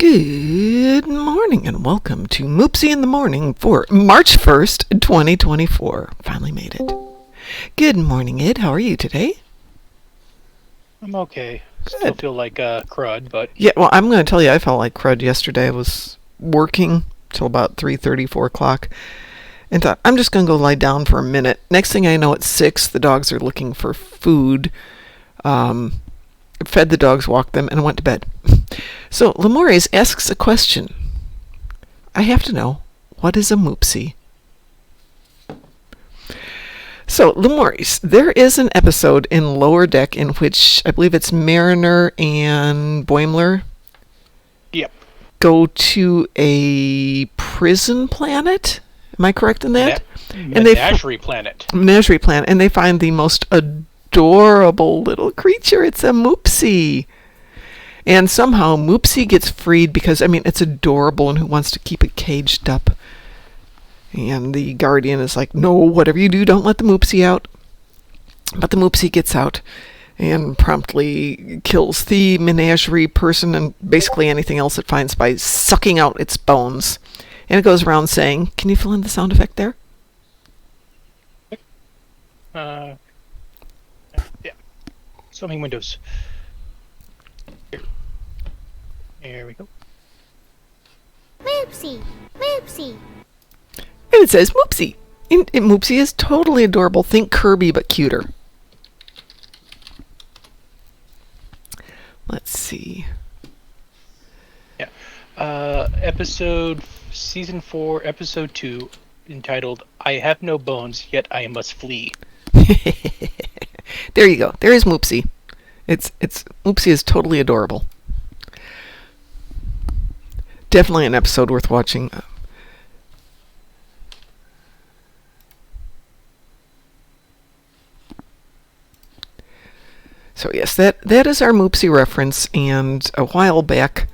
Good morning and welcome to Moopsy in the Morning for March 1st, 2024. Finally made it. Good morning, Ed. How are you today? I'm okay. Still feel like crud, but... Yeah, well, I'm going to tell you, I felt like crud yesterday. I was working till about 3:30, 4 o'clock, and thought, I'm just going to go lie down for a minute. Next thing I know, at 6, the dogs are looking for food. Fed the dogs, walked them, and went to bed. So, Lemores asks a question. I have to know, what is a Moopsy? So, Lemores, there is an episode in Lower Deck in which I believe it's Mariner and Boimler go to a prison planet. Am I correct in that? Menagerie planet. Menagerie planet, and they find the most adorable little creature. It's a Moopsy. And somehow Moopsy gets freed because, it's adorable and who wants to keep it caged up? And the guardian is like, no, whatever you do, don't let the Moopsy out. But the Moopsy gets out and promptly kills the menagerie person and basically anything else it finds by sucking out its bones. And it goes around saying, can you fill in the sound effect there? Yeah. So many windows. Here we go. Moopsy! Moopsy! And it says Moopsy. And Moopsy is totally adorable. Think Kirby, but cuter. Let's see. Yeah. Season 4, Episode 2, entitled, I Have No Bones, Yet I Must Flee. There you go. There is Moopsy. It's Moopsy is totally adorable. Definitely an episode worth watching. So yes, that is our Moopsy reference. And a while back,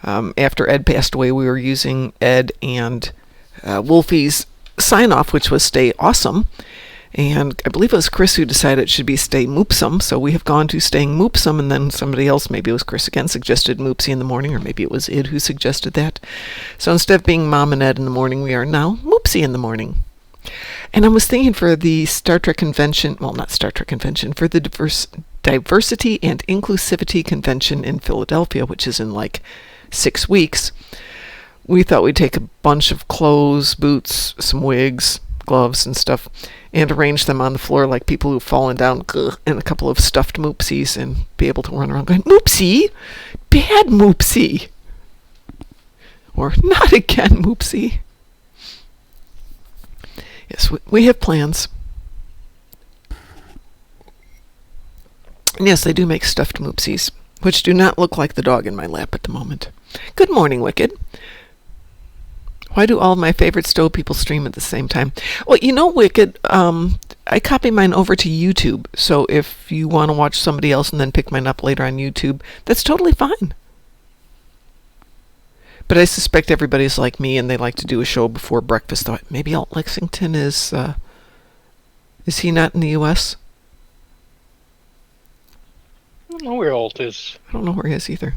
after Ed passed away, we were using Ed and Wolfie's sign-off, which was Stay Awesome. And I believe it was Chris who decided it should be Stay Moopsome, so we have gone to Staying Moopsome, and then somebody else, maybe it was Chris again, suggested Moopsy in the morning, or maybe it was Ed who suggested that. So instead of being Mom and Ed in the morning, we are now Moopsy in the morning. And I was thinking for the Star Trek convention, well, not Star Trek convention, for the Diversity and Inclusivity Convention in Philadelphia, which is in like 6 weeks, we thought we'd take a bunch of clothes, boots, some wigs, gloves and stuff, and arrange them on the floor like people who've fallen down, and a couple of stuffed Moopsies, and be able to run around going, Moopsy! Bad Moopsy! Or, not again, Moopsy! Yes, we have plans. And yes, they do make stuffed Moopsies, which do not look like the dog in my lap at the moment. Good morning, Wicked. Why do all of my favorite Stowe people stream at the same time? Well, Wicked, I copy mine over to YouTube, so if you want to watch somebody else and then pick mine up later on YouTube, that's totally fine. But I suspect everybody's like me and they like to do a show before breakfast. Though maybe Alt Lexington is he not in the U.S.? I don't know where Alt is. I don't know where he is either.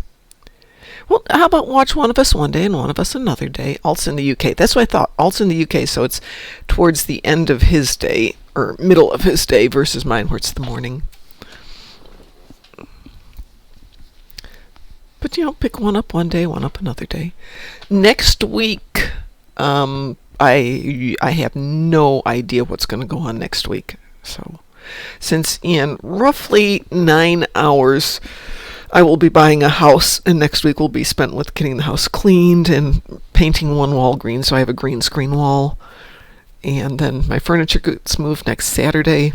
Well, how about watch one of us one day and one of us another day? Alt's in the UK. That's what I thought. Alt's in the UK, so it's towards the end of his day, or middle of his day, versus mine, where it's the morning. But, pick one up one day, one up another day. Next week, I have no idea what's going to go on next week. So, since in roughly 9 hours, I will be buying a house, and next week will be spent with getting the house cleaned and painting one wall green, so I have a green screen wall. And then my furniture gets moved next Saturday.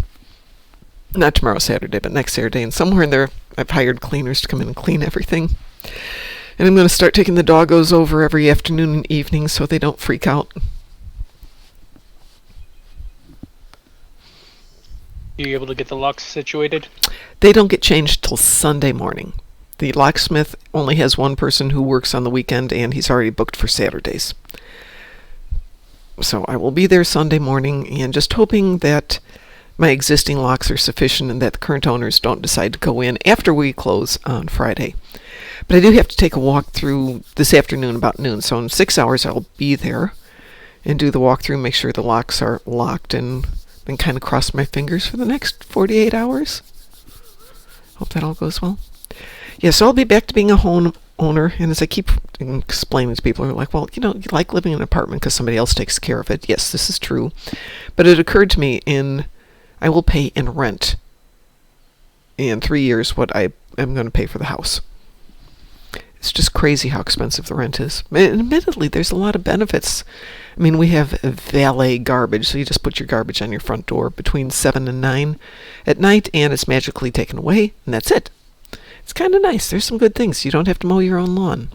Not tomorrow Saturday, but next Saturday. And somewhere in there, I've hired cleaners to come in and clean everything. And I'm going to start taking the doggos over every afternoon and evening so they don't freak out. You able to get the locks situated? They don't get changed till Sunday morning. The locksmith only has one person who works on the weekend, and he's already booked for Saturdays. So I will be there Sunday morning, and just hoping that my existing locks are sufficient and that the current owners don't decide to go in after we close on Friday. But I do have to take a walk through this afternoon about noon. So in 6 hours I'll be there and do the walkthrough, make sure the locks are locked, and then kind of cross my fingers for the next 48 hours. Hope that all goes well. Yeah, so I'll be back to being a home owner, and as I keep explaining to people who are like, well, you like living in an apartment because somebody else takes care of it. Yes, this is true. But it occurred to me I will pay in rent in 3 years what I am going to pay for the house. It's just crazy how expensive the rent is. And admittedly, there's a lot of benefits. I mean, we have valet garbage, so you just put your garbage on your front door between 7 and 9 at night, and it's magically taken away, and that's it. It's kind of nice. There's some good things. You don't have to mow your own lawn.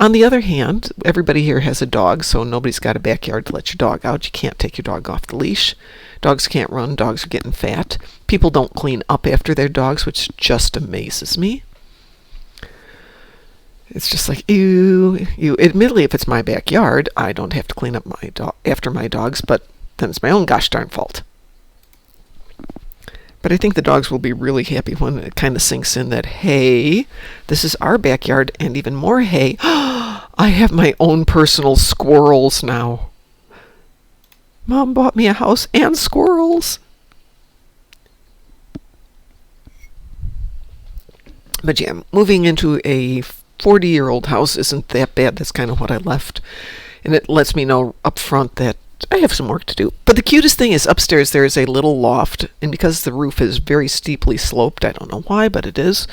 On the other hand, everybody here has a dog, so nobody's got a backyard to let your dog out. You can't take your dog off the leash. Dogs can't run. Dogs are getting fat. People don't clean up after their dogs, which just amazes me. It's just like, ew. Admittedly, if it's my backyard, I don't have to clean up after my dogs, but then it's my own gosh darn fault. But I think the dogs will be really happy when it kind of sinks in that, hey, this is our backyard, and even more, hey, I have my own personal squirrels now. Mom bought me a house and squirrels. But yeah, moving into a 40-year-old house isn't that bad. That's kind of what I left. And it lets me know up front that I have some work to do. But the cutest thing is upstairs there is a little loft, and because the roof is very steeply sloped, I don't know why, but it is,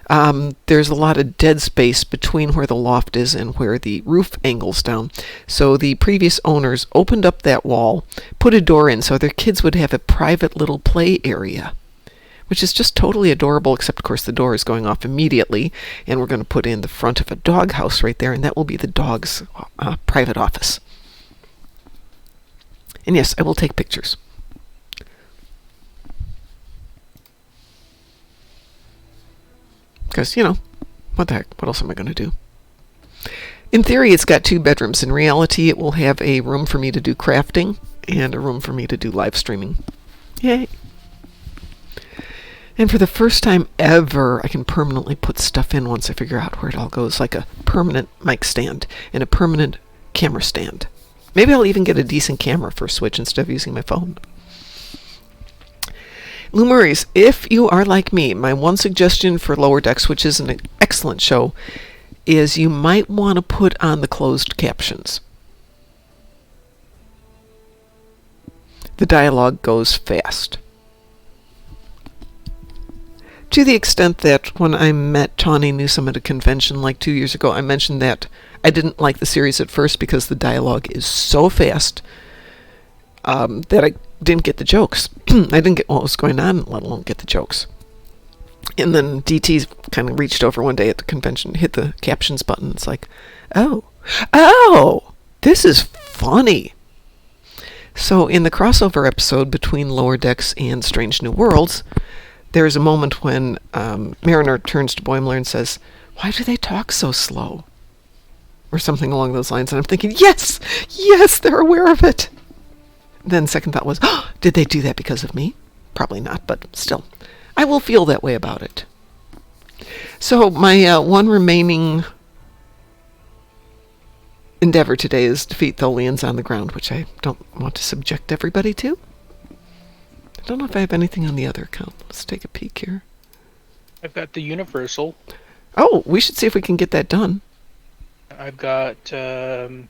there's a lot of dead space between where the loft is and where the roof angles down. So the previous owners opened up that wall, put a door in so their kids would have a private little play area, which is just totally adorable, except, of course, the door is going off immediately, and we're going to put in the front of a dog house right there, and that will be the dog's private office. And yes, I will take pictures. Because, what the heck? What else am I going to do? In theory, it's got 2 bedrooms. In reality, it will have a room for me to do crafting and a room for me to do live streaming. Yay! And for the first time ever, I can permanently put stuff in once I figure out where it all goes, like a permanent mic stand and a permanent camera stand. Maybe I'll even get a decent camera for a Switch instead of using my phone. Lumaries, if you are like me, my one suggestion for Lower Decks, which is an excellent show, is you might want to put on the closed captions. The dialogue goes fast. To the extent that when I met Tawny Newsome at a convention like 2 years ago, I mentioned that I didn't like the series at first because the dialogue is so fast that I didn't get the jokes. I didn't get what was going on, let alone get the jokes. And then DT kind of reached over one day at the convention, hit the captions button. It's like, oh, this is funny. So in the crossover episode between Lower Decks and Strange New Worlds, there is a moment when Mariner turns to Boimler and says, "Why do they talk so slow?" Or something along those lines. And I'm thinking, yes, they're aware of it. Then second thought was, did they do that because of me? Probably not, but still, I will feel that way about it. So my one remaining endeavor today is defeat Tholians on the ground, which I don't want to subject everybody to. I don't know if I have anything on the other account. Let's take a peek here. I've got the Universal. Oh, we should see if we can get that done. I've got, in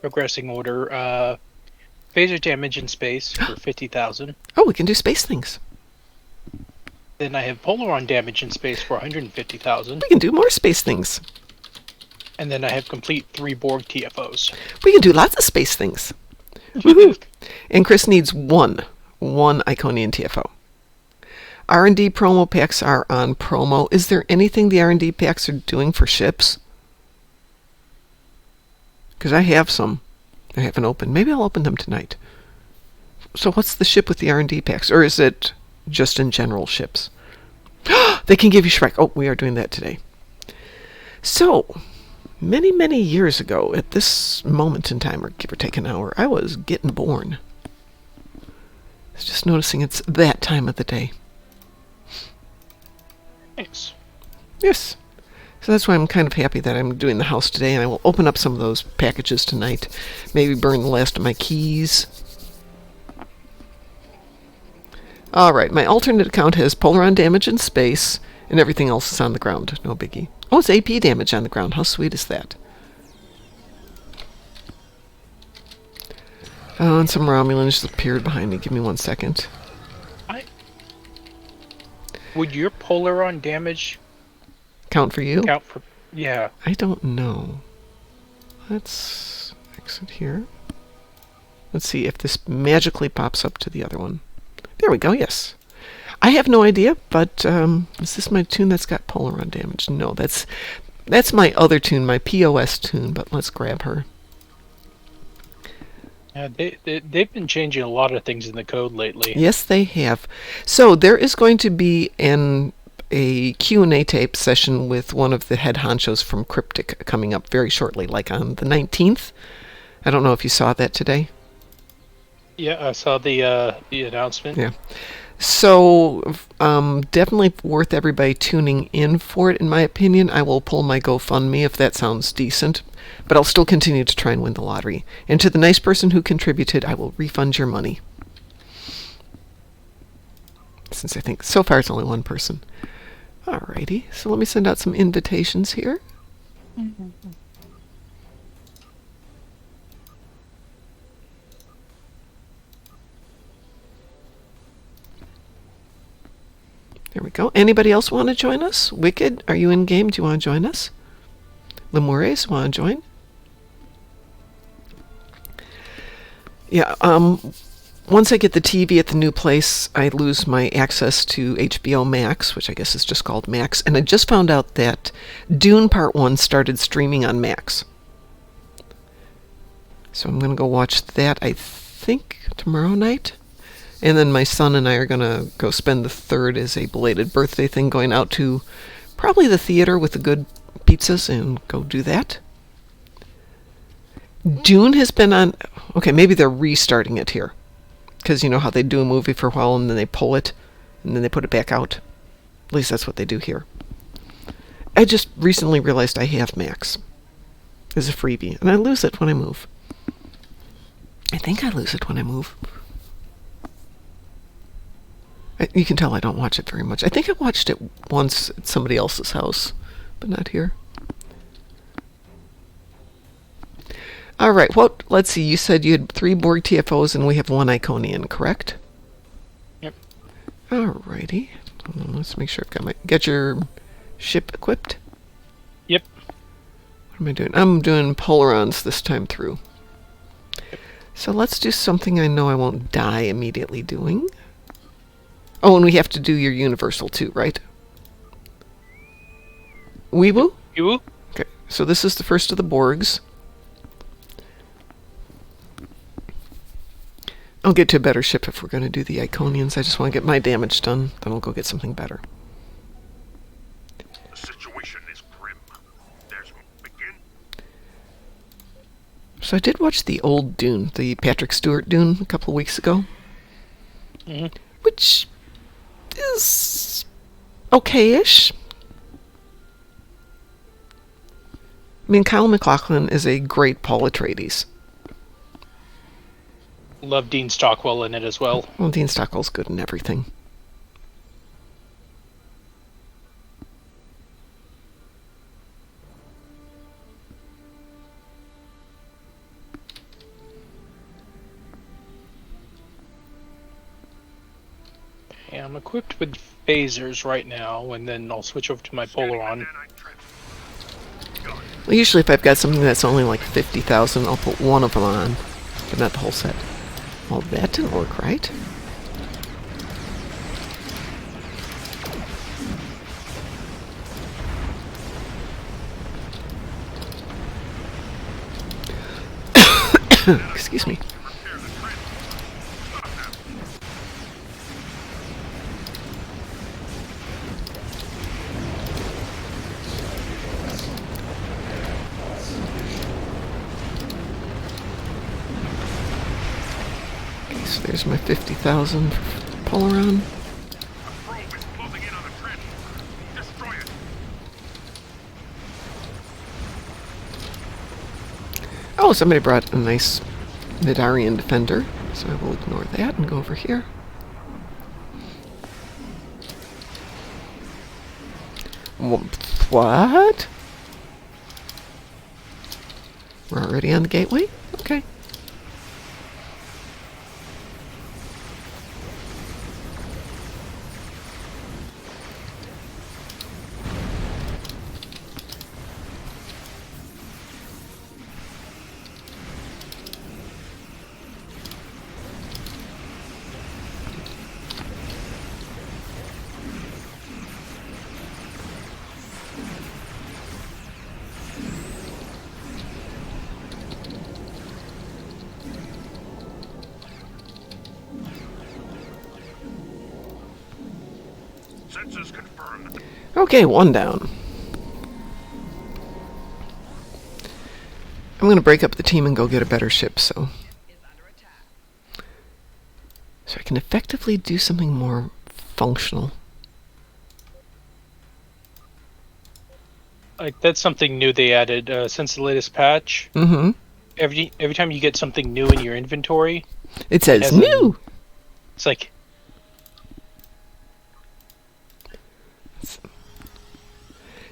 progressing order, phaser damage in space for 50,000. Oh, we can do space things. Then I have Polaron damage in space for 150,000. We can do more space things. And then I have complete 3 Borg TFOs. We can do lots of space things. Woohoo! And Chris needs one Iconian TFO. R&D promo packs are on promo. Is there anything the R&D packs are doing for ships? Because I have some. I haven't opened. Maybe I'll open them tonight. So what's the ship with the R&D packs? Or is it just in general ships? They can give you Shrek. Oh, we are doing that today. So, many, many years ago, at this moment in time, or give or take an hour, I was getting born. I was just noticing it's that time of the day. Nice. Yes. So that's why I'm kind of happy that I'm doing the house today, and I will open up some of those packages tonight. Maybe burn the last of my keys. Alright, my alternate account has Polaron damage in space, and everything else is on the ground. No biggie. Oh, it's AP damage on the ground. How sweet is that? Oh, and some Romulans just appeared behind me. Give me 1 second. Would your Polaron damage Count for you? count for... Yeah. I don't know. Let's exit here. Let's see if this magically pops up to the other one. There we go, yes. I have no idea, but is this my tune that's got Polaron damage? No, that's my other tune, my POS tune, but let's grab her. They've been changing a lot of things in the code lately. Yes, they have. So there is going to be a Q&A tape session with one of the head honchos from Cryptic coming up very shortly, like on the 19th. I don't know if you saw that today. Yeah, I saw the announcement. Yeah. So definitely worth everybody tuning in for it, in my opinion. I will pull my GoFundMe if that sounds decent, but I'll still continue to try and win the lottery. And to the nice person who contributed, I will refund your money. Since I think so far it's only one person. Alrighty, so let me send out some invitations here. There we go. Anybody else want to join us? Wicked, are you in game? Do you want to join us? Lemures, want to join? Yeah, once I get the TV at the new place, I lose my access to HBO Max, which I guess is just called Max, and I just found out that Dune Part 1 started streaming on Max. So I'm going to go watch that, I think, tomorrow night. And then my son and I are going to go spend the 3rd as a belated birthday thing, going out to probably the theater with the good pizzas and go do that. Dune has been on... Okay, maybe they're restarting it here. Because you know how they do a movie for a while and then they pull it and then they put it back out. At least that's what they do here. I just recently realized I have Max as a freebie, and I lose it when I move. I think I lose it when I move. You can tell I don't watch it very much. I think I watched it once at somebody else's house, but not here. All right, well, let's see. You said you had 3 Borg TFOs and we have 1 Iconian, correct? Yep. All righty. Let's make sure I've got your ship equipped. Yep. What am I doing? I'm doing Polarons this time through. Yep. So let's do something I know I won't die immediately doing. Oh, and we have to do your universal too, right? Weewoo? You? Okay, so this is the first of the Borgs. I'll get to a better ship if we're going to do the Iconians. I just want to get my damage done, then I'll go get something better. The situation is grim. There's begin. So I did watch the old Dune, the Patrick Stewart Dune, a couple of weeks ago. Mm-hmm. Which is okay-ish. I mean, Kyle MacLachlan is a great Paul Atreides. Love Dean Stockwell in it as well. Well, Dean Stockwell's good in everything. Yeah, I'm equipped with phasers right now, and then I'll switch over to my Polaron. Well, usually if I've got something that's only like 50,000, I'll put one of them on, but not the whole set. Well, that didn't work, right? Excuse me. So there's my 50,000 Polaron. A probe is closing in on the trench. Just Oh, somebody brought a nice Midarian defender, so I will ignore that and go over here. What? We're already on the gateway? Okay. Census confirmed. Okay, one down. I'm going to break up the team and go get a better ship, so I can effectively do something more functional. Like that's something new they added since the latest patch. Mm-hmm. Every time you get something new in your inventory, It says has new. it's like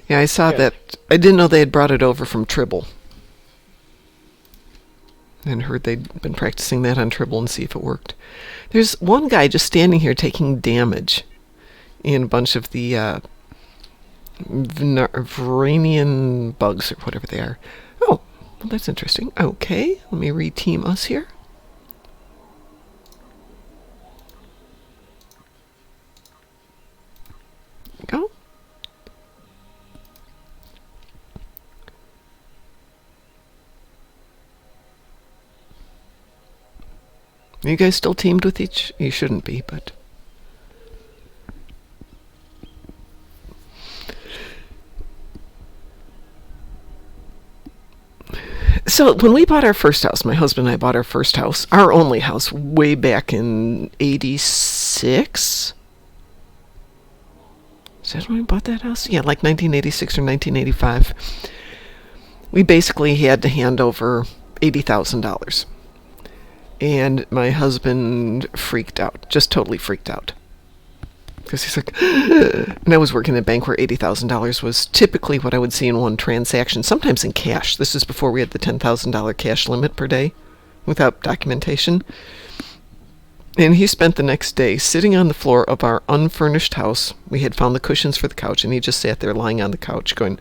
Yeah, I saw Yeah. that. I didn't know they had brought it over from Tribble. And heard they'd been practicing that on Tribble and see if it worked. There's one guy just standing here taking damage in a bunch of the Varanian bugs or whatever they are. Oh, well, that's interesting. Okay, let me re-team us here. Go. Are you guys still teamed with each? You shouldn't be, but... So, when we bought our first house, my husband and I bought our first house, our only house, way back in 86? Is that when we bought that house? Yeah, like 1986 or 1985. We basically had to hand over $80,000. And my husband freaked out, just totally freaked out. Because he's like, and I was working in a bank where $80,000 was typically what I would see in one transaction, sometimes in cash. This is before we had the $10,000 cash limit per day without documentation. And he spent the next day sitting on the floor of our unfurnished house. We had found the cushions for the couch, and he just sat there lying on the couch going,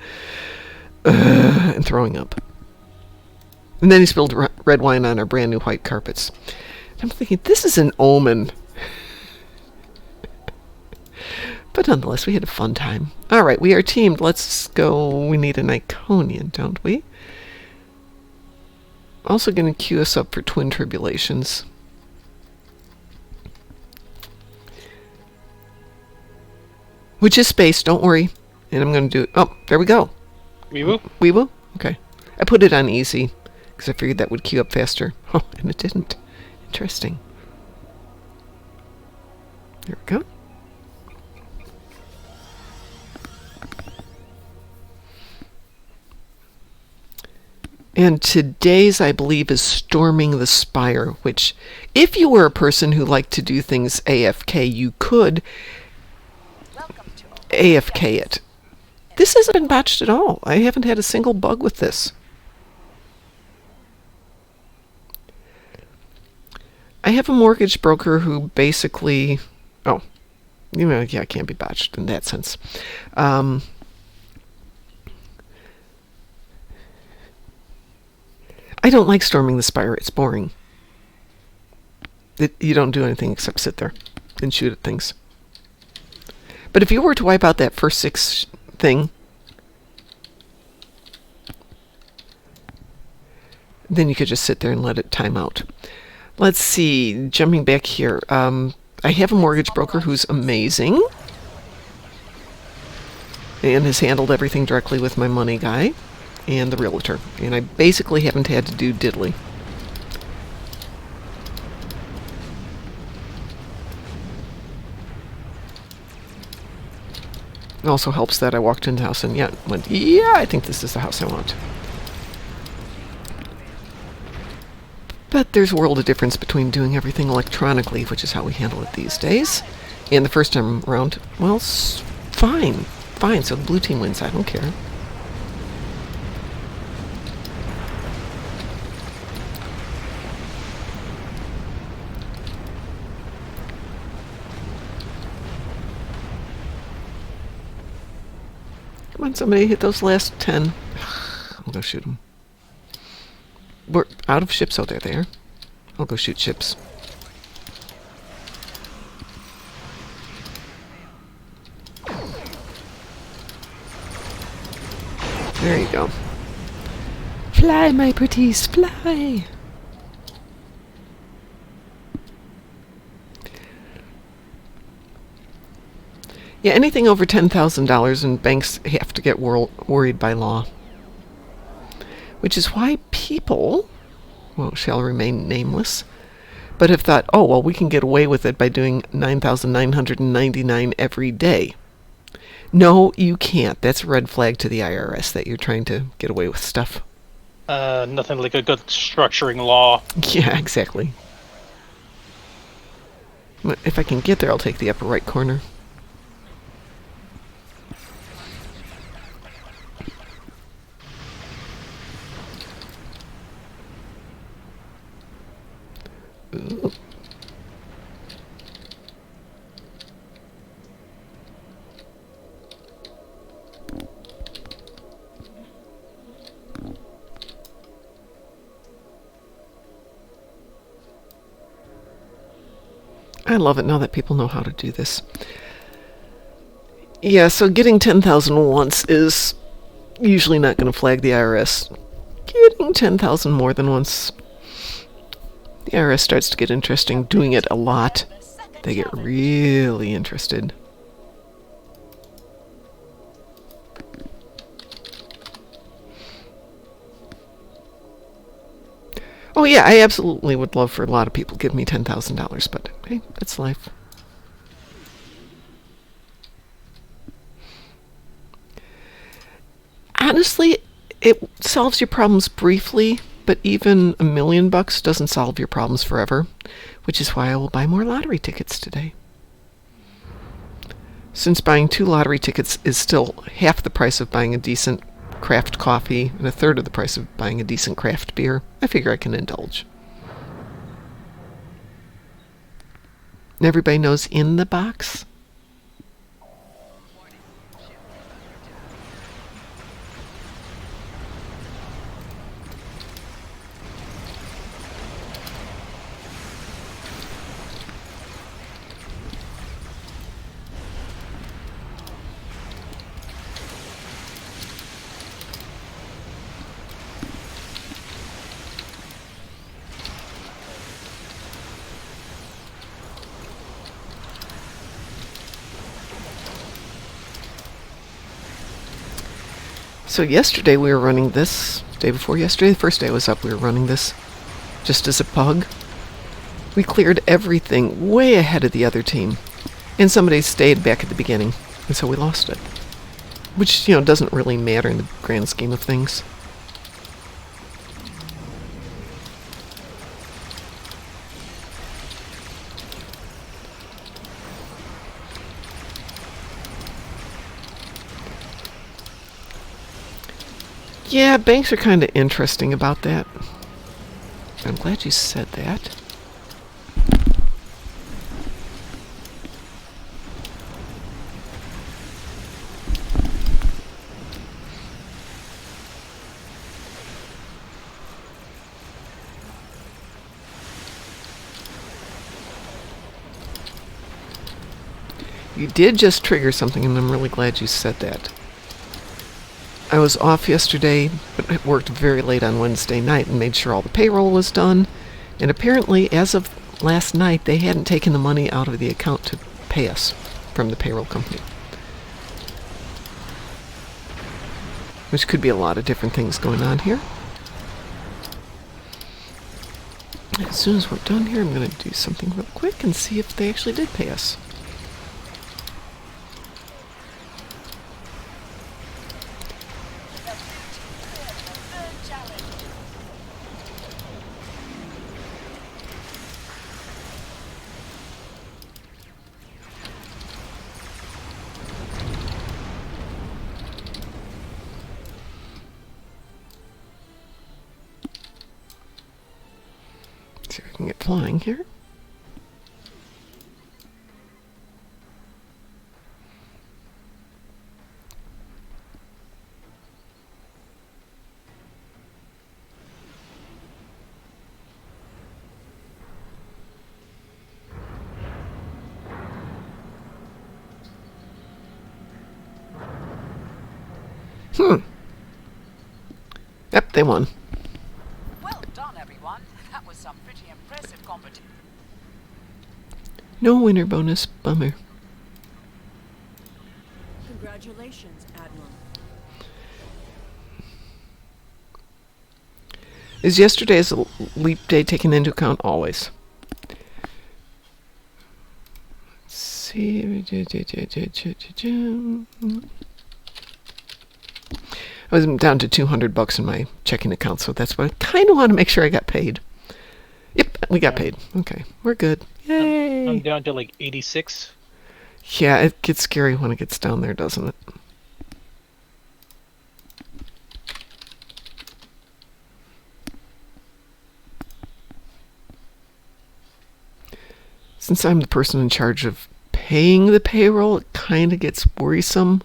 and throwing up. And then he spilled red wine on our brand new white carpets. I'm thinking, this is an omen. But nonetheless, we had a fun time. All right, we are teamed. Let's go. We need an Iconian, don't we? Also going to queue us up for Twin Tribulations. Which is space, don't worry. And I'm going to do... Oh, there we go. we will. We will? Okay. I put it on easy, because I figured that would queue up faster. Oh, and it didn't. Interesting. There we go. And today's, I believe, is Storming the Spire, which, if you were a person who liked to do things AFK, you could AFK it. This hasn't been botched at all. I haven't had a single bug with this. I have a mortgage broker who basically... Oh, yeah, it can't be botched in that sense. I don't like Storming the Spire. It's boring. You don't do anything except sit there and shoot at things. But if you were to wipe out that first 6 thing, then you could just sit there and let it time out. Let's see. Jumping back here. I have a mortgage broker who's amazing and has handled everything directly with my money guy and the realtor. And I basically haven't had to do diddly. It also helps that I walked into the house and went, yeah, I think this is the house I want. But there's a world of difference between doing everything electronically, which is how we handle it these days, and the first time around, well, fine. Fine, so the blue team wins. I don't care. Come on, somebody hit those last 10. I'll go shoot them. We're out of ships. Oh, they're there. I'll go shoot ships. There you go. Fly, my pretties, fly! Yeah, anything over $10,000 and banks have to get worried by law. Which is why people, well, shall remain nameless, but have thought, oh, well, we can get away with it by doing 9,999 every day. No, you can't. That's a red flag to the IRS that you're trying to get away with stuff. Nothing like a good structuring law. Yeah, exactly. If I can get there, I'll take the upper right corner. Ooh. I love it now that people know how to do this. Yeah, so getting 10,000 once is usually not going to flag the IRS. Getting 10,000 more than once, the IRS starts to get interesting. Doing it a lot, they get really interested. Oh yeah, I absolutely would love for a lot of people to give me $10,000, but hey, that's life. Honestly, it solves your problems briefly, but even $1 million doesn't solve your problems forever, which is why I will buy more lottery tickets today. Since buying 2 lottery tickets is still half the price of buying a decent craft coffee and a third of the price of buying a decent craft beer, I figure I can indulge. And everybody knows In the Box? So yesterday we were running this, day before yesterday, the first day I was up, we were running this just as a pug. We cleared everything way ahead of the other team, and somebody stayed back at the beginning, and so we lost it. Which, doesn't really matter in the grand scheme of things. Yeah, banks are kind of interesting about that. I'm glad you said that. You did just trigger something, and I'm really glad you said that. I was off yesterday, but I worked very late on Wednesday night and made sure all the payroll was done. And apparently, as of last night, they hadn't taken the money out of the account to pay us from the payroll company. Which could be a lot of different things going on here. As soon as we're done here, I'm going to do something real quick and see if they actually did pay us. See if I can get flying here. Yep, they won. Well done, everyone. That was some pretty impressive competition. No winner bonus. Bummer. Congratulations, Admiral. Is yesterday's leap day taken into account? Always. Let's see. I was down to $200 in my checking account, so that's what I kind of want to make sure I got paid. Yep, we got paid. Okay, we're good. Yay! I'm down to like 86. Yeah, it gets scary when it gets down there, doesn't it? Since I'm the person in charge of paying the payroll, it kind of gets worrisome.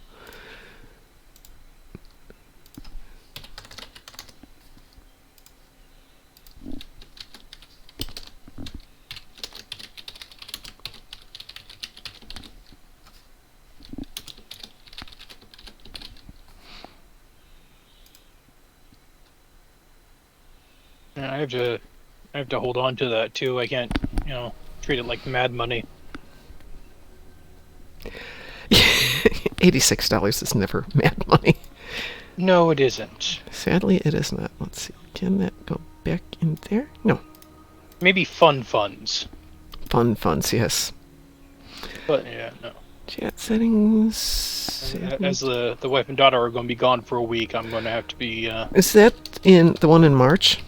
Yeah, I have to hold on to that too. I can't, treat it like mad money. $86 is never mad money. No, it isn't. Sadly, it is not. Let's see. Can that go back in there? No. Maybe fun funds. Fun funds, yes. But yeah, no. Chat settings. As the wife and daughter are going to be gone for a week, I'm going to have to be. Is that in the one in March?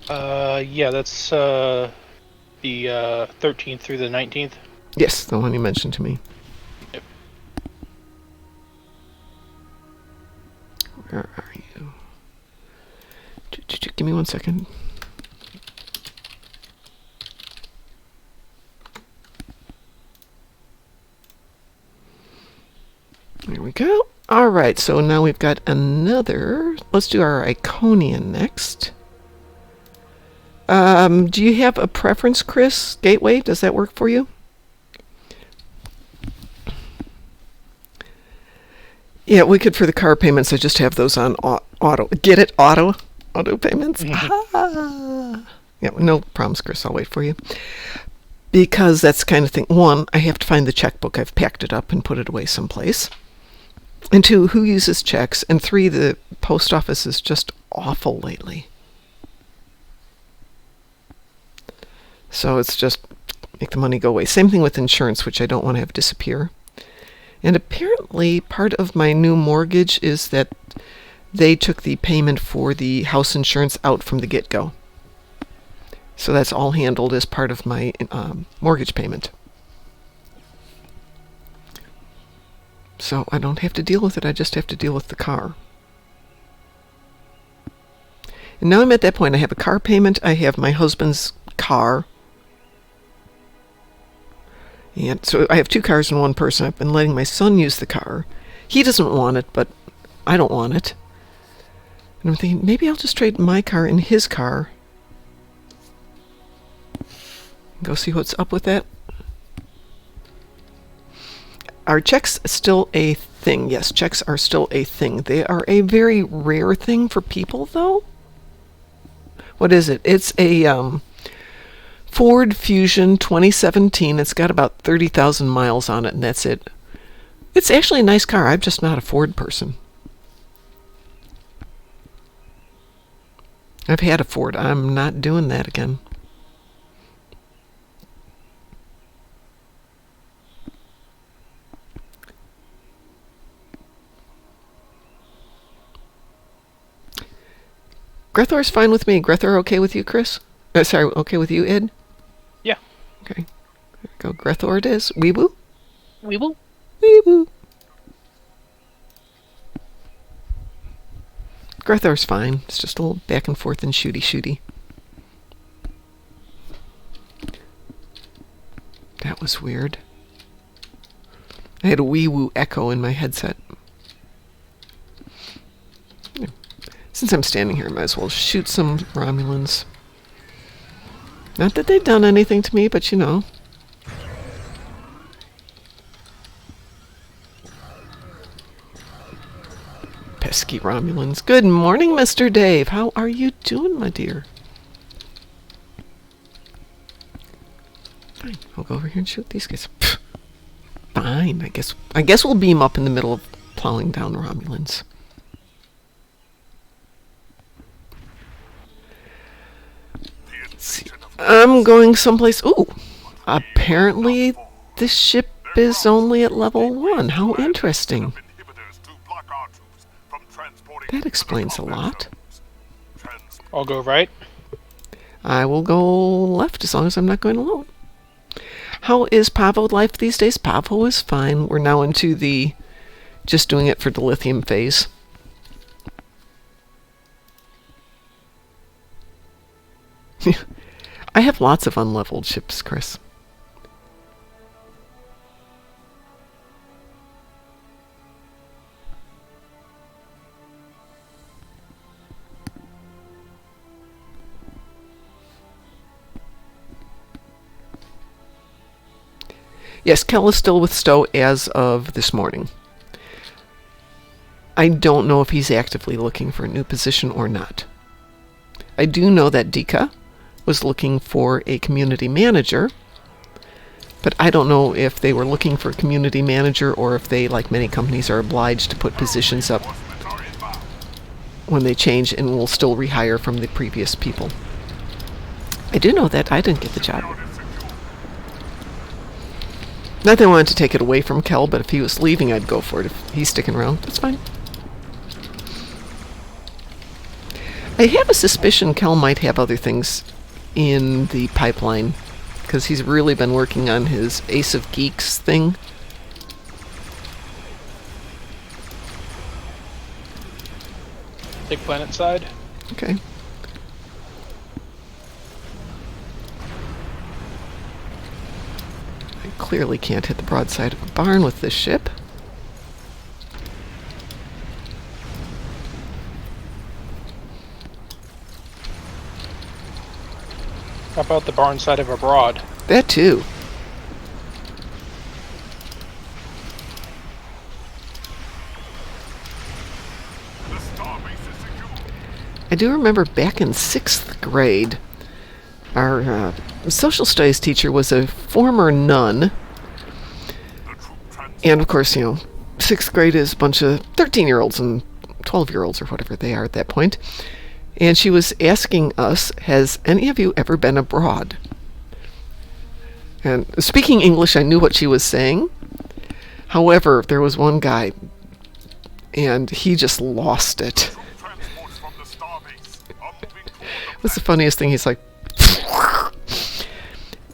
Yeah, that's the 13th through the 19th. Yes, the one you mentioned to me. Yep. Where are you? Give me 1 second. There we go. All right, so now we've got another. Let's do our Iconian next. Do you have a preference, Chris? Gateway, does that work for you? Yeah, we could for the car payments. I just have those on auto. Get it? Auto payments? Ah. Yeah, no problems, Chris. I'll wait for you. Because that's the kind of thing. One, I have to find the checkbook. I've packed it up and put it away someplace. And two, who uses checks? And three, the post office is just awful lately. So it's just make the money go away. Same thing with insurance, which I don't want to have disappear. And apparently part of my new mortgage is that they took the payment for the house insurance out from the get-go. So that's all handled as part of my mortgage payment. So I don't have to deal with it. I just have to deal with the car. And now I'm at that point. I have a car payment. I have my husband's car. And so I have two cars and one person. I've been letting my son use the car. He doesn't want it, but I don't want it. And I'm thinking, maybe I'll just trade my car and his car. Go see what's up with that. Are checks still a thing? Yes, checks are still a thing. They are a very rare thing for people, though. What is it? It's a Ford Fusion 2017. It's got about 30,000 miles on it, and that's it. It's actually a nice car. I'm just not a Ford person. I've had a Ford. I'm not doing that again. Grethor's fine with me. Grethor okay with you, Chris? Sorry, okay with you, Ed? Yeah. Okay. There we go. Grethor it is. Weeboo? Weeble? Weeboo. Grethor's fine. It's just a little back and forth and shooty. was weird. I had a wee woo echo in my headset. Since I'm standing here, I might as well shoot some Romulans. Not that they've done anything to me, but you know. Pesky Romulans. Good morning, Mr. Dave. How are you doing, my dear? Fine. I'll go over here and shoot these guys. Pfft. Fine. I guess we'll beam up in the middle of plowing down Romulans. Let's see. I'm going someplace. Ooh. Apparently, this ship is only at level 1. How interesting. That explains a lot. I'll go right. I will go left as long as I'm not going alone. How is Pavo life these days? Pavo is fine. We're now into the just doing it for the lithium phase. I have lots of unleveled ships, Chris. Yes, Kel is still with Stowe as of this morning. I don't know if he's actively looking for a new position or not. I do know that Dika was looking for a community manager, but I don't know if they were looking for a community manager or if they, like many companies, are obliged to put positions up when they change and will still rehire from the previous people. I do know that I didn't get the job. Not that I wanted to take it away from Kel, but if he was leaving, I'd go for it. If he's sticking around, that's fine. I have a suspicion Kel might have other things in the pipeline, because he's really been working on his Ace of Geeks thing. Take planet side. Okay. I clearly can't hit the broadside of a barn with this ship. How about the barn side of a broad? That too. I do remember back in 6th grade, our social studies teacher was a former nun. And of course, you know, 6th grade is a bunch of 13-year-olds and 12-year-olds or whatever they are at that point. And she was asking us, has any of you ever been abroad? And speaking English, I knew what she was saying. However, there was one guy, and he just lost it. What's the funniest thing? He's like...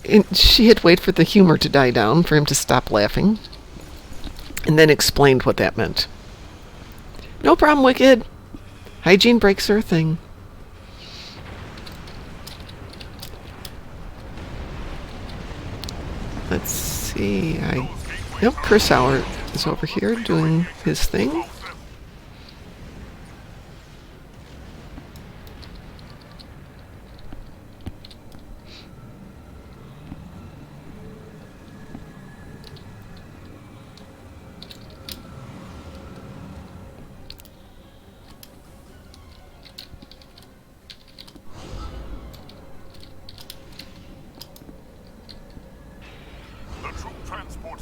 And she had to wait for the humor to die down for him to stop laughing, and then explained what that meant. No problem, Wicked. Hygiene breaks are a thing. Let's see. Yep, Chris Howard is over here doing his thing.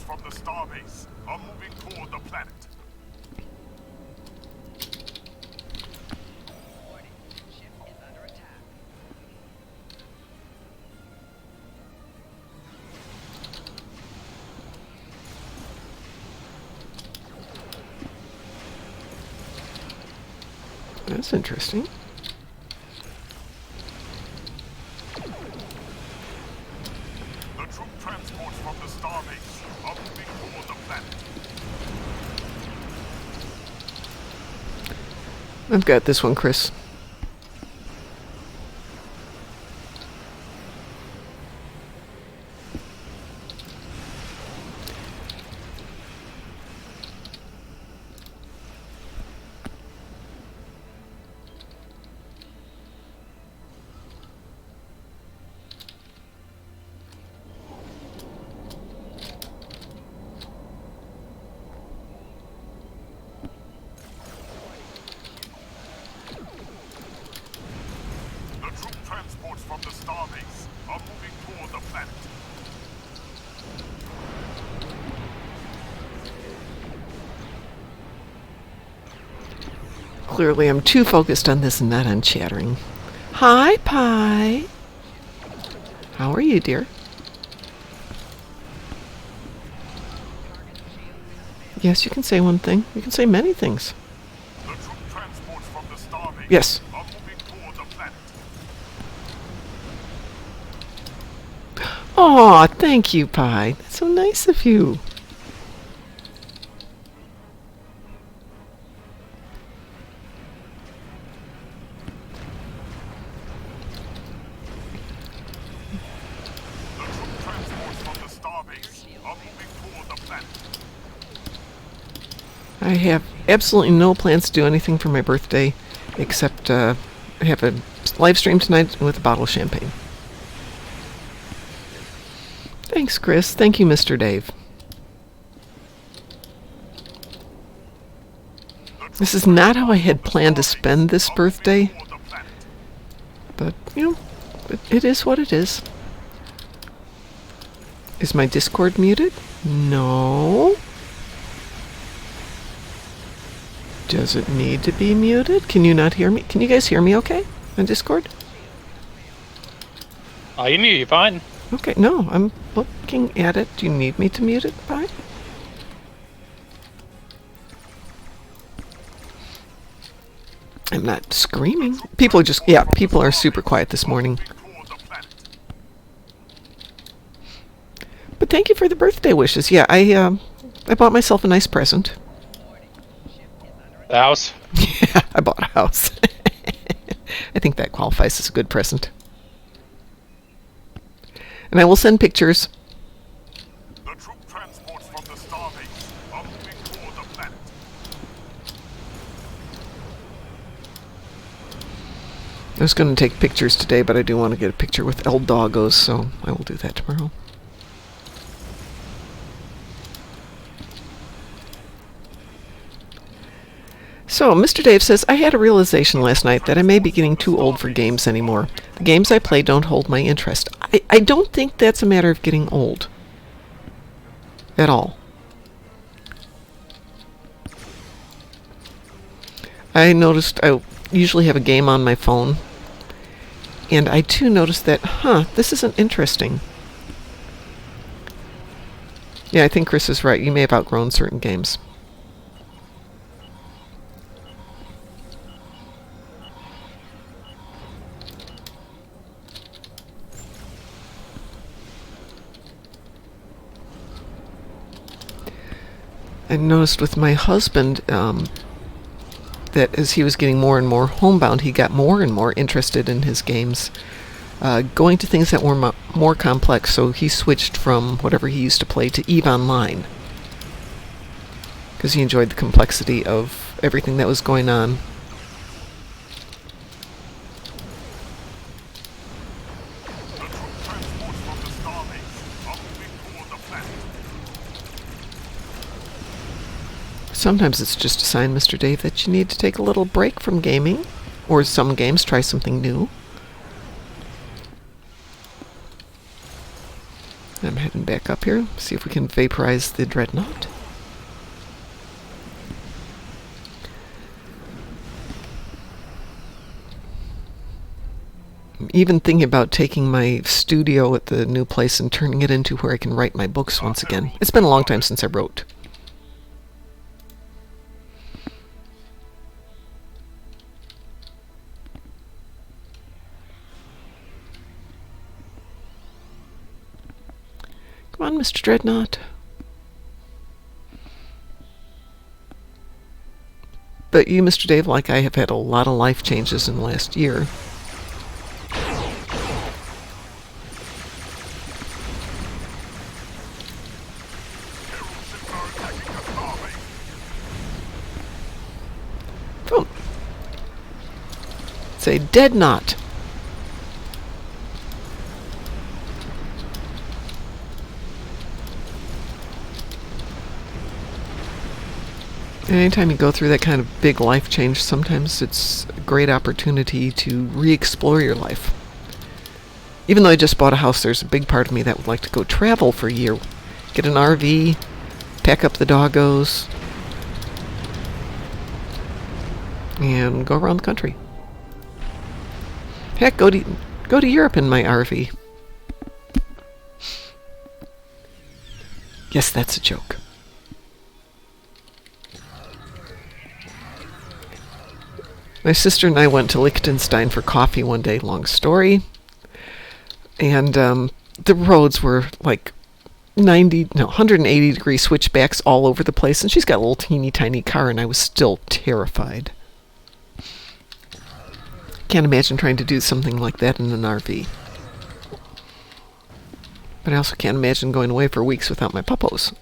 From the starbase are moving toward the planet. That's interesting. The troop transports from the starbase are moving toward the planet. I've got this one, Chris. Clearly, I'm too focused on this and not on chattering. Hi, Pie. How are you, dear? Yes, you can say one thing. You can say many things. The troop transports from the starbase Yes. are moving toward the planet. Aw, thank you, Pie. That's so nice of you. The troop transports from the starbase are moving toward the planet. I have absolutely no plans to do anything for my birthday except have a live stream tonight with a bottle of champagne. Thanks, Chris. Thank you, Mr. Dave. This is not how I had planned to spend this birthday, Toward the planet. but, you know, it is what it is. Is my Discord muted? No. Does it need to be muted? Can you not hear me? Can you guys hear me okay on Discord? I can hear you fine. Okay, no, I'm looking at it. Do you need me to mute it, Bye? I'm not screaming. People are just, yeah, people are super quiet this morning. Toward the planet. But thank you for the birthday wishes. Yeah, I bought myself a nice present. The house. Yeah, I bought a house. I think that qualifies as a good present. And I will send pictures. The troop transports from the starbase are moving toward the planet. I was going to take pictures today, but I do want to get a picture with El Doggos, so I will do that tomorrow. So, Mr. Dave says, I had a realization last night that I may be getting too old for games anymore. The games I play don't hold my interest. I don't think that's a matter of getting old. At all. I noticed I usually have a game on my phone. And I too noticed that, this isn't interesting. Yeah, I think Chris is right. You may have outgrown certain games. I noticed with my husband that as he was getting more and more homebound, he got more and more interested in his games, going to things that were more complex. So he switched from whatever he used to play to EVE Online because he enjoyed the complexity of everything that was going on. The troop transports from the starbase are moving toward the planet. Sometimes it's just a sign, Mr. Dave, that you need to take a little break from gaming, or some games, try something new. I'm heading back up here, see if we can vaporize the dreadnought. I'm even thinking about taking my studio at the new place and turning it into where I can write my books once again. It's been a long time since I wrote. Come on, Mr. Dreadnought. But you, Mr. Dave, like I, have had a lot of life changes in the last year. Ships are attacking the starbase. Boom. It's a dead knot. Anytime you go through that kind of big life change, sometimes it's a great opportunity to re-explore your life. Even though I just bought a house, there's a big part of me that would like to go travel for a year. Get an RV, pack up the doggos, and go around the country. Heck, go to Europe in my RV. Yes, that's a joke. My sister and I went to Liechtenstein for coffee one day, long story. And the roads were like 180 degree switchbacks all over the place. And she's got a little teeny tiny car, and I was still terrified. Can't imagine trying to do something like that in an RV. But I also can't imagine going away for weeks without my puppos.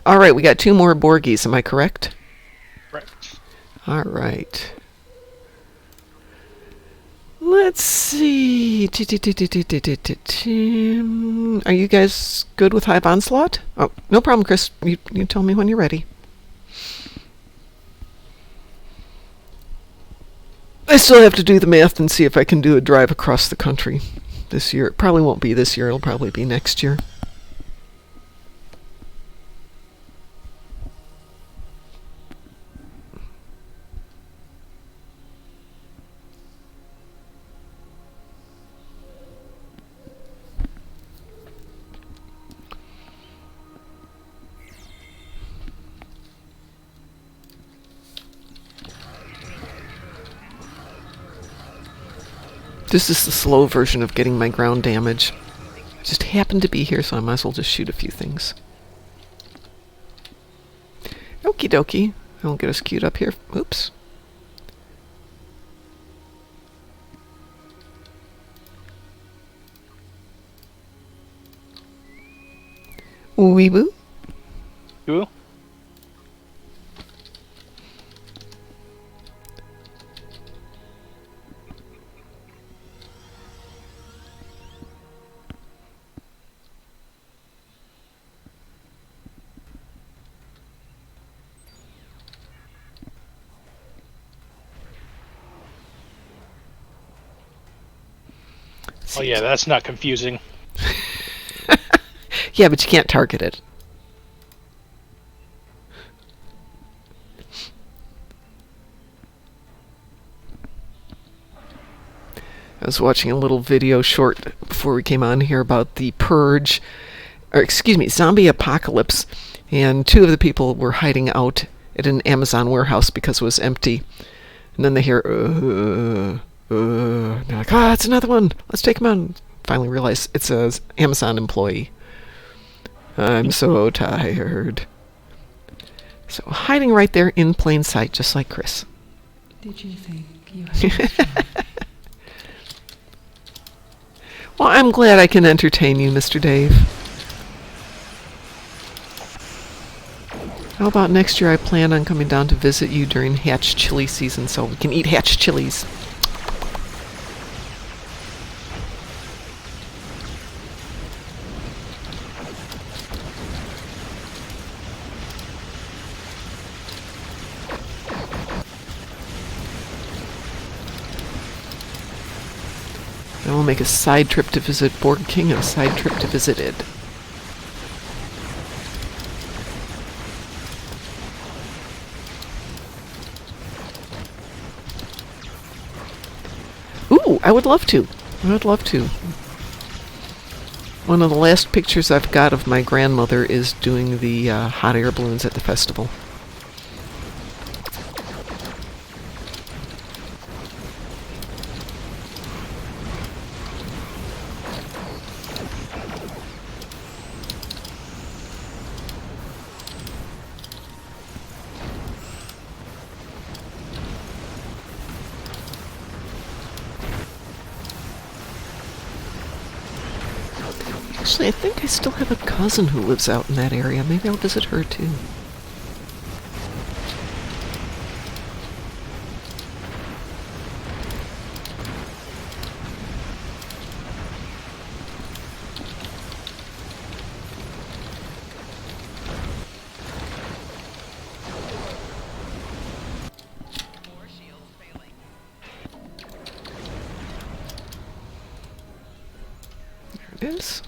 All right, we got 2 more Borgies, am I correct? Correct. All right. Let's see. Are you guys good with Hive Onslaught? Oh, no problem, Chris. You tell me when you're ready. I still have to do the math and see if I can do a drive across the country this year. It probably won't be this year. It'll probably be next year. This is the slow version of getting my ground damage. I just happened to be here, so I might as well just shoot a few things. Okie dokie. I'll get us queued up here. Oops. Weeboo. Who? Oh yeah, that's not confusing. Yeah, but you can't target it. I was watching a little video short before we came on here about the purge, or excuse me, zombie apocalypse, and 2 of the people were hiding out at an Amazon warehouse because it was empty. And then they hear, and they're like, it's another one. Let's take him on. Finally realize it's a Amazon employee. I'm so tired. So hiding right there in plain sight, just like Chris. Did you think you had Well, I'm glad I can entertain you, Mr. Dave. How about next year I plan on coming down to visit you during hatch chili season so we can eat hatch chilies. And we'll make a side trip to visit Borg King and a side trip to visit Id. Ooh, I would love to. I would love to. One of the last pictures I've got of my grandmother is doing the hot air balloons at the festival. Actually, I think I still have a cousin who lives out in that area. Maybe I'll visit her too. There it is.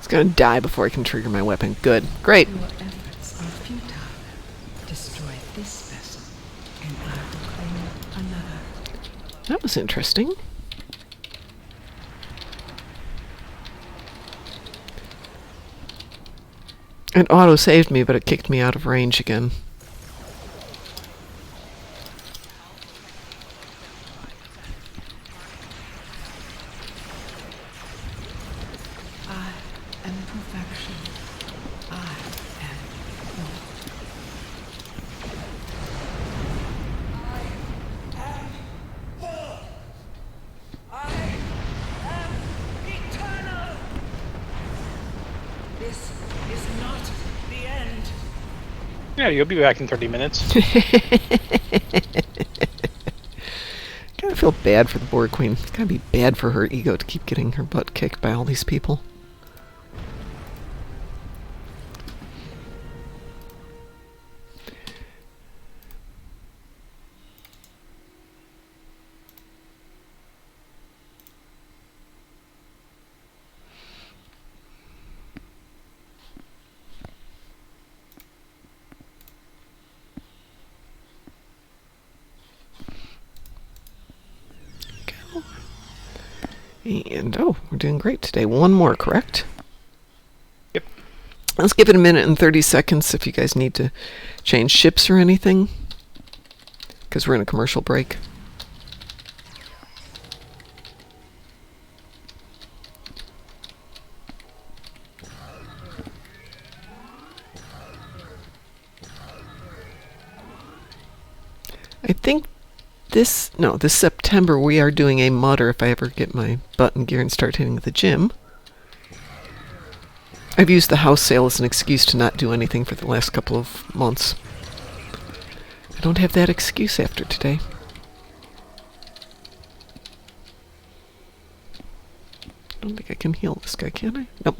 It's gonna die before I can trigger my weapon. Good. Great. Your efforts are futile. Destroy this vessel, and I will claim another. That was interesting. It auto-saved me, but it kicked me out of range again. I am perfection. I am hope. Eternal! This is not the end. Yeah, you'll be back in 30 minutes. Kind of feel bad for the Borg Queen. It's gotta be bad for her ego to keep getting her butt kicked by all these people. And, oh, we're doing great today. One more, correct? Yep. Let's give it a minute and 30 seconds if you guys need to change ships or anything. Because we're in a commercial break. I think this September we are doing a mudder if I ever get my butt in gear and start hitting the gym. I've used the house sale as an excuse to not do anything for the last couple of months. I don't have that excuse after today. I don't think I can heal this guy, can I? Nope.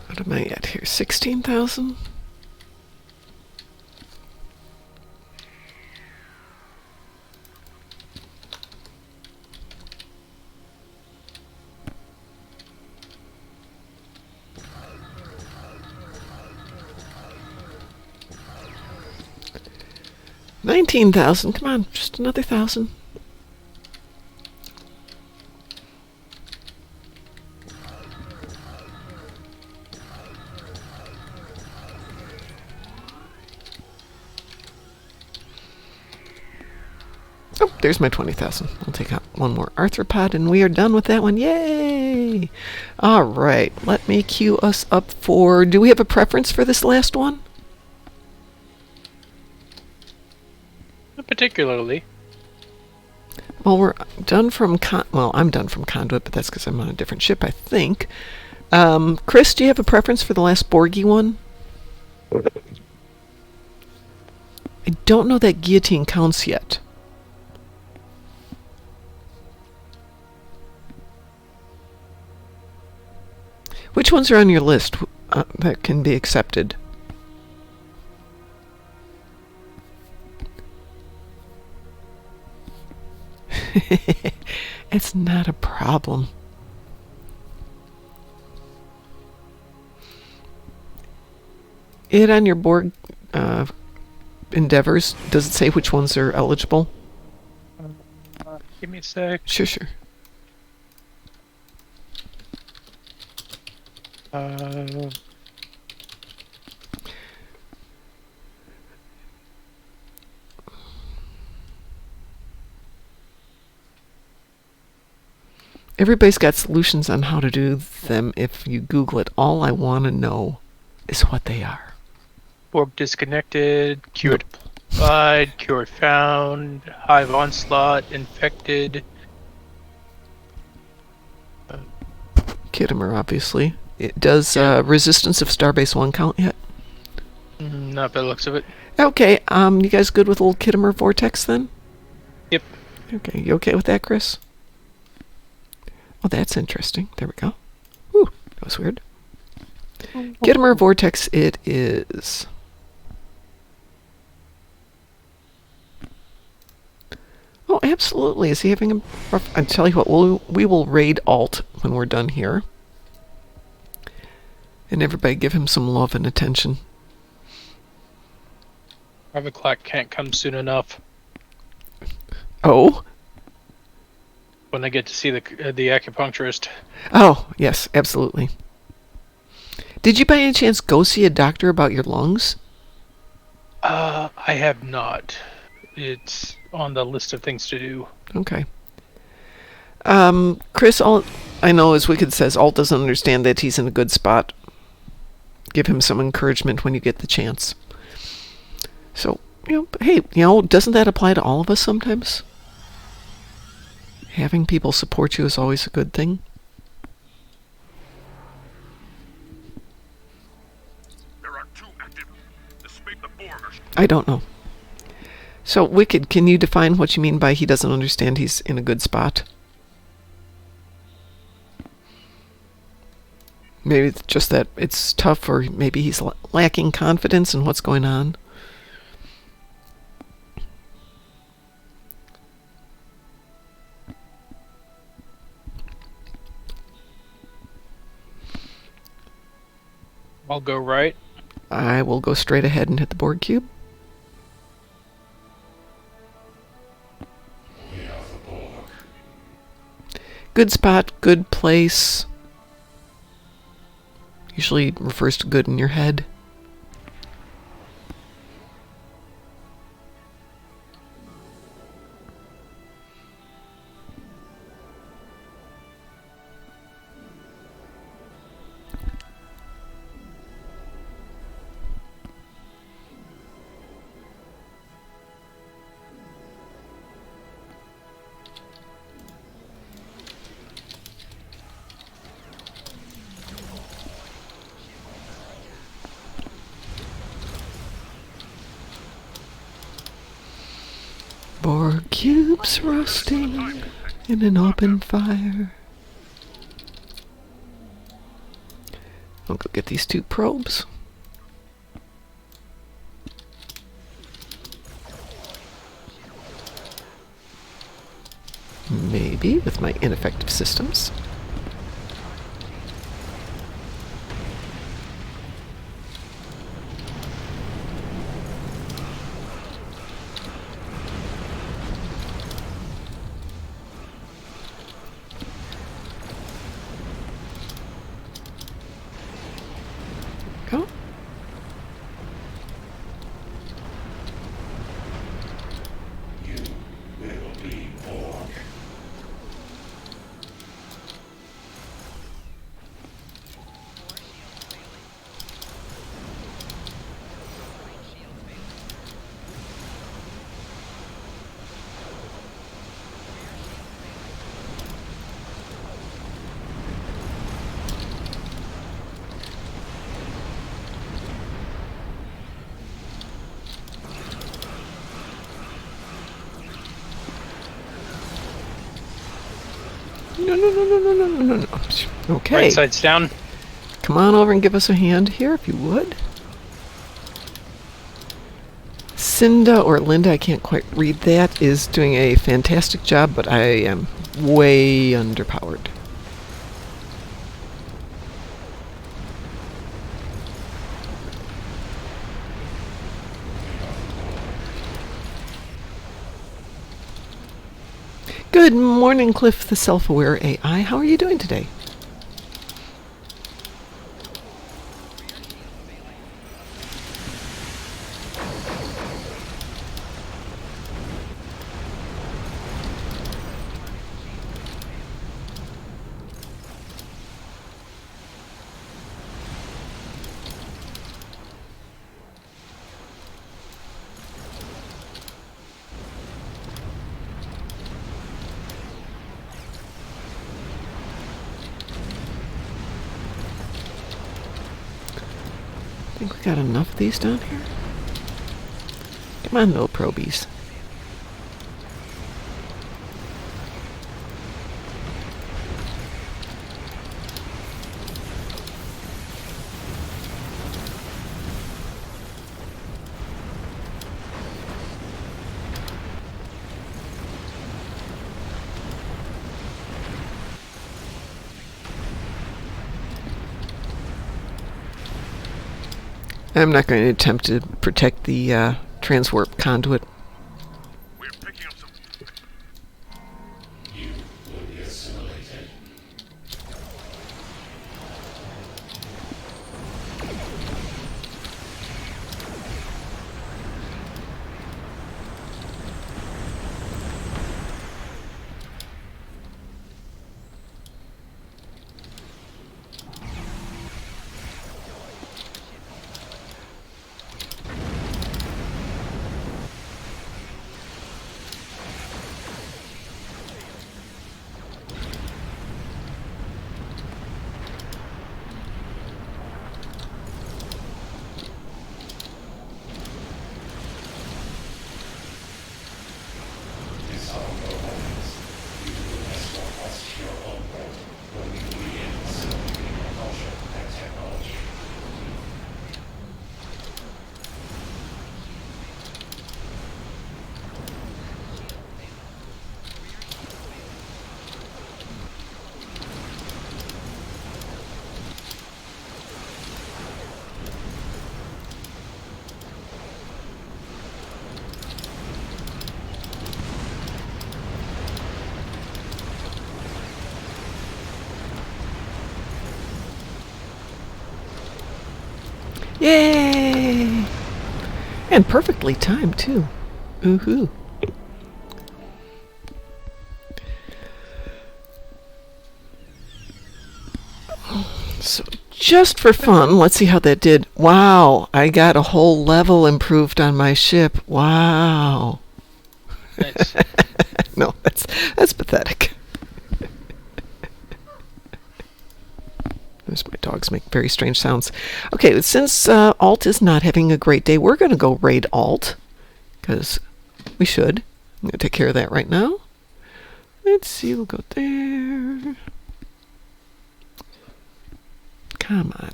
What am I at here? 16,000? $19,000. Come on, just another 1,000. Oh, there's my 20,000. I'll take out one more arthropod, and we are done with that one. Yay! All right, let me queue us up for... Do we have a preference for this last one? Not particularly. Well, we're done from... I'm done from Conduit, but that's because I'm on a different ship, I think. Chris, do you have a preference for the last Borgie one? I don't know that guillotine counts yet. Which ones are on your list that can be accepted? It's not a problem. It on your board endeavors, does it say which ones are eligible? Give me a sec. Sure, sure. Everybody's got solutions on how to do them if you Google it. All I want to know is what they are. Borg disconnected, cured applied, cure found, hive onslaught, infected. Kittimer, obviously. It does Resistance of Starbase 1 count yet? Not by the looks of it. Okay, you guys good with old Kittimer Vortex then? Yep. Okay, you okay with that, Chris? Oh, that's interesting. There we go. Whew, that was weird. Kittimer Vortex it is. Absolutely. Is he having a rough... I tell you what, we will raid Alt when we're done here. And everybody give him some love and attention. 5 o'clock can't come soon enough. Oh? When I get to see the acupuncturist. Oh, yes, absolutely. Did you by any chance go see a doctor about your lungs? I have not. It's on the list of things to do. Okay. Chris, I know as Wicked says, Alt doesn't understand that he's in a good spot. Give him some encouragement when you get the chance. So, hey, doesn't that apply to all of us sometimes? Having people support you is always a good thing. There are 2 active. The boarders. I don't know. So, Wicked, can you define what you mean by he doesn't understand he's in a good spot? Maybe it's just that it's tough, or maybe he's lacking confidence in what's going on. I'll go right. I will go straight ahead and hit the board cube. Good spot, good place. Usually refers to good in your head. Board cubes rusting in an open fire. I'll go get these 2 probes. Maybe with my ineffective systems. Go. No. Okay. Right side's down. Come on over and give us a hand here, if you would. Cinda or Linda, I can't quite read that, is doing a fantastic job, but I am way underpowered. Good morning, Cliff, the self-aware AI. How are you doing today? I think we got enough of these down here. Come on, little probies. I'm not going to attempt to protect the transwarp conduit. We're picking up some. Yay! And perfectly timed, too. Ooh-hoo. So, just for fun, let's see how that did. Wow, I got a whole level improved on my ship. Wow. Nice. No, that's pathetic. Those my dogs make very strange sounds. Okay, since Alt is not having a great day, we're going to go raid Alt, because we should. I'm going to take care of that right now. Let's see, we'll go there. Come on.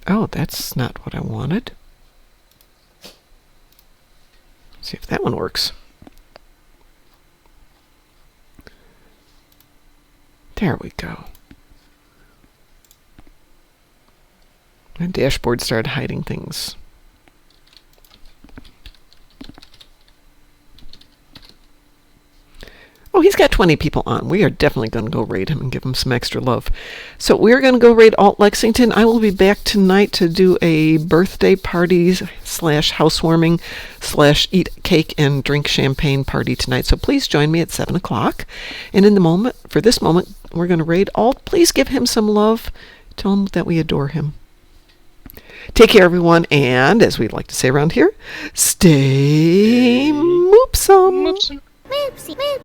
Oh, that's not what I wanted. See if that one works. There we go. My dashboard started hiding things. Oh, he's got 20 people on. We are definitely going to go raid him and give him some extra love. So we're going to go raid Alt Lexington. I will be back tonight to do a birthday party / housewarming / eat cake and drink champagne party tonight. So please join me at 7 o'clock. And in the moment, for this moment, we're going to raid Alt. Please give him some love. Tell him that we adore him. Take care, everyone. And as we like to say around here, stay moopsome. Moopsy. Moopsy.